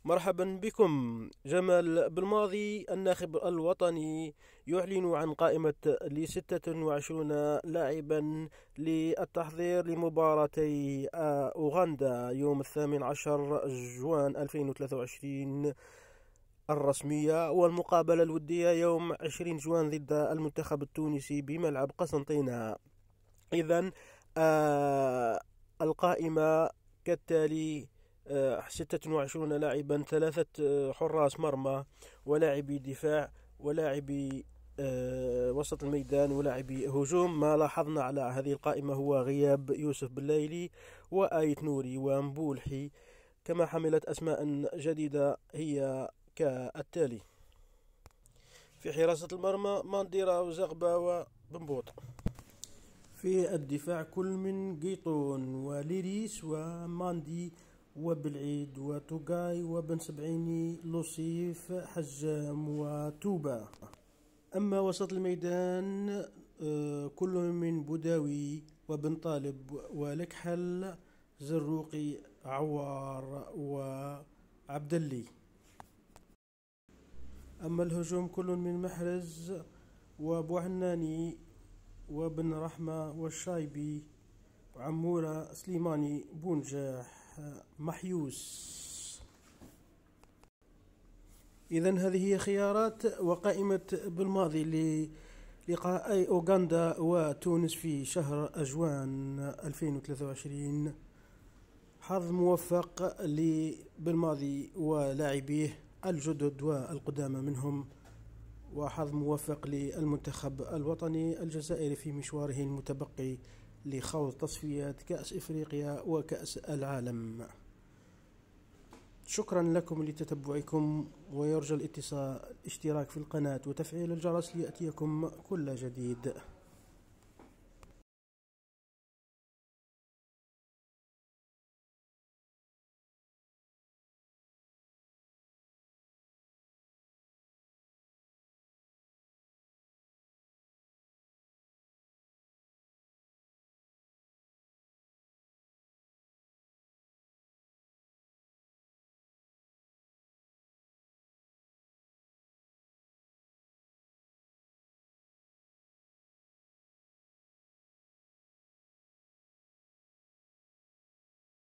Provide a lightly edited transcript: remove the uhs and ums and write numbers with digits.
مرحبا بكم. جمال بالماضي الناخب الوطني يعلن عن قائمة ل26 لاعبا للتحضير لمباراتي أوغندا يوم 18 جوان 2023 الرسمية، والمقابلة الودية يوم 20 جوان ضد المنتخب التونسي بملعب قسنطينة. إذن القائمة كالتالي: 26 لاعبا، 3 حراس مرمى ولاعبي دفاع ولاعبي وسط الميدان ولاعبي هجوم. ما لاحظنا على هذه القائمة هو غياب يوسف بالليلي وآيت نوري ومبولحي، كما حملت أسماء جديدة هي كالتالي: في حراسة المرمى مانديرا وزغبا وبنبوط. في الدفاع كل من قيطون وليريس وماندي وبالعيد وتوغاي وبن سبعيني لوصيف حجام وتوبا. أما وسط الميدان كل من بوداوي وبن طالب ولكحل زروقي عوار وعبدلي. أما الهجوم كل من محرز وبوعناني وبن رحمة والشايبي وعمورة سليماني بونجاح محيوس. إذن هذه هي خيارات وقائمة بالماضي للقاء أوغندا وتونس في شهر أجوان 2023. حظ موفق لبالماضي ولاعبيه الجدد والقدامى منهم، وحظ موفق للمنتخب الوطني الجزائري في مشواره المتبقي لخوض تصفيات كأس إفريقيا وكأس العالم. شكرا لكم لتتبعكم، ويرجى الاشتراك في القناة وتفعيل الجرس ليأتيكم كل جديد.